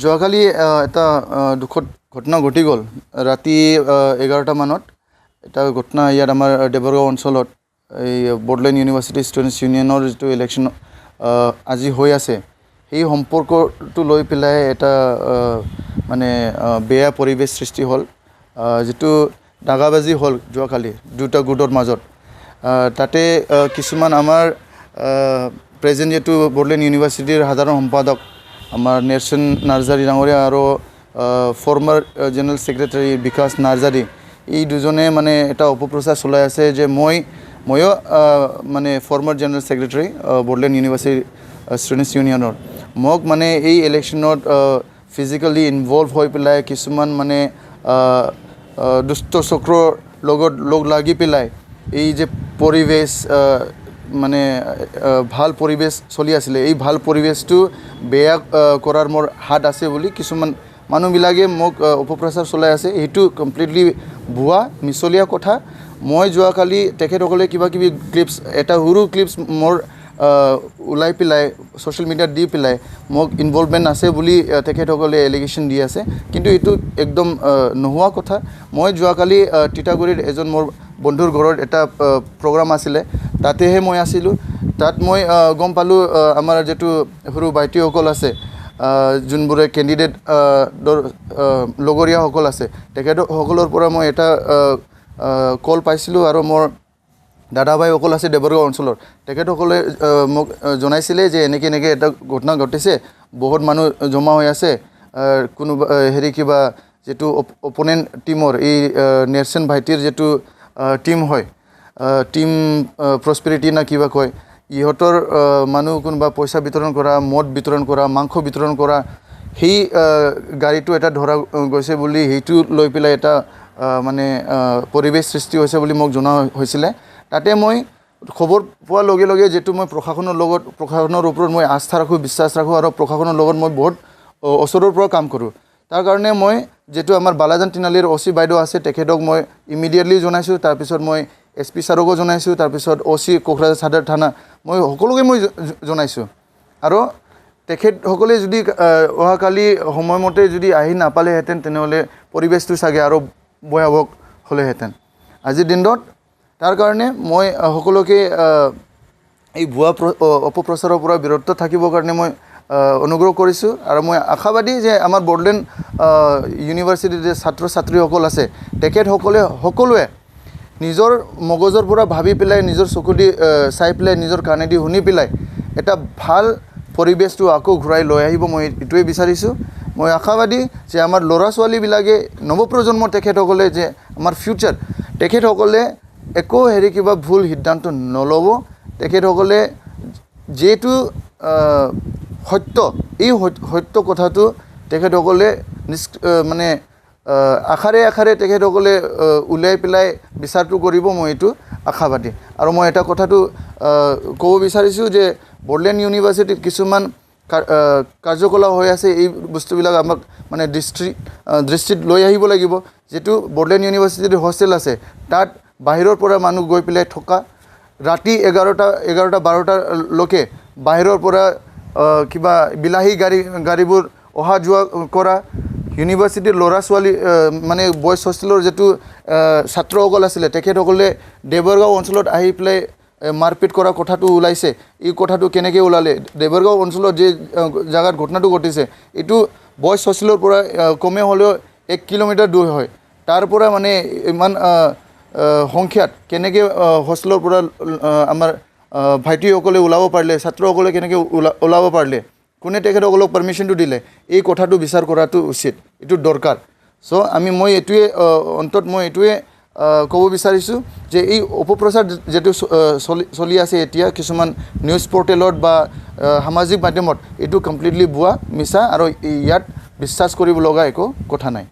যোৱাকালি এটা দুখদ ঘটনা ঘটি গ'ল ৰাতি 11টা মানত এটা ঘটনা ইয়াত আমাৰ দেবৰগাঁও অঞ্চলত এই বড'লেণ্ড ইউনিভাৰ্চিটি ষ্টুডেণ্টছ ইউনিয়নৰ যিটো ইলেকশ্যন আজি হৈ আছে সেই সম্পৰ্কটো লৈ পেলাই এটা মানে বেয়া পৰিৱেশ সৃষ্টি হ'ল যিটো দাগাবাজি হ'ল যোৱাকালি দুটা গোটৰ মাজত তাতে কিছুমান আমাৰ প্ৰেজেণ্ট যিটো বড'লেণ্ড ইউনিভাৰ্চিটিৰ সাধাৰণ সম্পাদক আমাৰ নেৰচন নাৰ্জাৰী ডাঙৰীয়া আৰু ফৰ্মাৰ জেনেৰেল ছেক্ৰেটাৰী বিকাশ নাৰ্জাৰী এই দুজনে মানে এটা অপপ্ৰচাৰ চলাই আছে যে ময়ো মানে former general secretary Bodoland university students ইউনিয়নৰ মোক মানে এই ইলেকশ্যনত ফিজিকেলি ইনভলভ হৈ পেলাই কিছুমান মানে দুষ্ট চক্ৰৰ লগত লগ লাগি পেলাই এই যে পৰিৱেশ মানে ভাল পৰিৱেশ চলি আছিলে এই ভাল পৰিৱেশটো বেয়া কৰাৰ মোৰ হাত আছে বুলি কিছুমান মানুহবিলাকে মোক অপপ্ৰচাৰ চলাই আছে এইটো কমপ্লিটলি ভুৱা মিছলীয়া কথা মই যোৱাকালি তেখেতসকলে কিবা কিবি ক্লিপছ এটা সৰু ক্লিপছ মোৰ ওলাই পেলাই ছ'চিয়েল মিডিয়াত দি পেলাই মোক ইনভলভমেণ্ট আছে বুলি তেখেতসকলে এলিগেশ্যন দি আছে কিন্তু এইটো একদম নোহোৱা কথা মই যোৱাকালি তিতাগুৰিত এজন মোৰ বন্ধুৰ ঘৰত এটা প্ৰগ্ৰাম আছিলে তাতেহে মই আছিলোঁ তাত মই গম পালোঁ আমাৰ যিটো সৰু ভাইটিসকল আছে যোনবোৰে কেণ্ডিডেট লগৰীয়াসকল আছে তেখেতসকলৰ পৰা মই এটা কল পাইছিলোঁ আৰু মোৰ দাদা ভাইসকল আছে দেবৰগাঁও অঞ্চলৰ তেখেতসকলে মোক জনাইছিলে যে এনেকৈ এটা ঘটনা ঘটিছে বহুত মানুহ জমা হৈ আছে কোনোবা কিবা যিটো অপনেণ্ট টীমৰ এই নেৰচন ভাইটিৰ যিটো টীম হয় টীম প্ৰস্পেৰিটি না কিবা কয় ইহঁতৰ মানুহ কোনোবা পইচা বিতৰণ কৰা মদ বিতৰণ কৰা মাংস বিতৰণ কৰা সেই গাড়ীটো এটা ধৰা গৈছে বুলি সেইটো লৈ পেলাই এটা মানে পৰিৱেশ সৃষ্টি হৈছে বুলি মোক জনা হৈছিলে তাতে মই খবৰ পোৱাৰ লগে লগে যিটো মই প্ৰশাসনৰ ওপৰত মই আস্থা ৰাখোঁ বিশ্বাস ৰাখোঁ আৰু প্ৰশাসনৰ লগত মই বহুত ওচৰৰ পৰা কাম কৰোঁ তাৰ কাৰণে মই যিটো আমাৰ বালাজান তিনালিৰ অ' চি বাইদেউ আছে তেখেতক মই ইমিডিয়েটলি জনাইছোঁ তাৰপিছত মই SP ছাৰকো জনাইছোঁ তাৰপিছত OC কোকৰাঝাৰ চাদৰ থানা মই সকলোকে মই জনাইছোঁ আৰু তেখেতসকলে যদি অহাকালি সময়মতে যদি আহি নাপালেহেঁতেন তেনেহ'লে পৰিৱেশটো চাগে আৰু ভয়াৱহ হ'লেহেঁতেন আজিৰ দিনত তাৰ কাৰণে মই সকলোকে এই ভুৱা অপপ্ৰচাৰৰ পৰা বিৰত থাকিবৰ কাৰণে মই অনুগ্ৰহ কৰিছোঁ আৰু মই আশাবাদী যে আমাৰ বড'লেণ্ড ইউনিভাৰ্চিটিৰ যে ছাত্ৰ ছাত্ৰীসকল আছে তেখেতসকলে সকলোৱে নিজৰ মগজৰ পৰা ভাবি পেলাই নিজৰ চকুদি চাই পেলাই নিজৰ কাণেদি শুনি পেলাই এটা ভাল পৰিৱেশটো আকৌ ঘূৰাই লৈ আহিব মই এইটোৱে বিচাৰিছোঁ মই আশাবাদী যে আমাৰ ল'ৰা ছোৱালীবিলাকে নৱপ্ৰজন্মৰ তেখেতসকলে যে আমাৰ ফিউচাৰ তেখেতসকলে একো কিবা ভুল সিদ্ধান্ত নল'ব তেখেতসকলে যিটো সত্য এই সত্য কথাটো তেখেতসকলে মানে আশাৰে তেখেতসকলে উলিয়াই পেলাই বিচাৰটো কৰিব মই এইটো আশাবাদী আৰু মই এটা কথাটো ক'ব বিচাৰিছোঁ যে বড'লেণ্ড ইউনিভাৰ্চিটিত কিছুমান কাৰ্যকলাপ হৈ আছে এই বস্তুবিলাক আমাক মানে দৃষ্টিত লৈ আহিব লাগিব যিটো বড'লেণ্ড ইউনিভাৰ্চিটিৰ হোষ্টেল আছে তাত বাহিৰৰ পৰা মানুহ গৈ পেলাই থকা ৰাতি 11টা-12টালৈকে বাহিৰৰ পৰা কিবা বিলাহী গাড়ীবোৰ অহা যোৱা কৰা ইউনিভাৰ্চিটিৰ ল'ৰা ছোৱালী মানে বয়জ হোষ্টেলৰ যিটো ছাত্ৰসকল আছিলে তেখেতসকলে দেবৰগাঁও অঞ্চলত আহি পেলাই মাৰপিট কৰা কথাটো ওলাইছে এই কথাটো কেনেকৈ ওলালে দেবৰগাঁও অঞ্চলত যে জেগাত ঘটনাটো ঘটিছে এইটো বয়জ হোষ্টেলৰ পৰা কমে হ'লেও 1 কিলোমিটাৰ দূৰ হয় তাৰ পৰা মানে ইমান সংখ্যাত কেনেকৈ হোষ্টেলৰ পৰা আমাৰ ভাইটিসকলে ওলাব পাৰিলে ছাত্ৰসকলে কেনেকৈ ওলাব পাৰিলে কোনে তেখেতসকলক পাৰ্মিশ্যনটো দিলে এই কথাটো বিচাৰ কৰাটো উচিত এইটো দৰকাৰ চ' মই এইটোৱে অন্তত মই এইটোৱে ক'ব বিচাৰিছোঁ যে এই অপপ্ৰচাৰ যিটো চলি আছে এতিয়া কিছুমান নিউজ পৰ্টেলত বা সামাজিক মাধ্যমত এইটো কমপ্লিটলি ভুৱা মিছা আৰু ইয়াত বিশ্বাস কৰিব লগা একো কথা নাই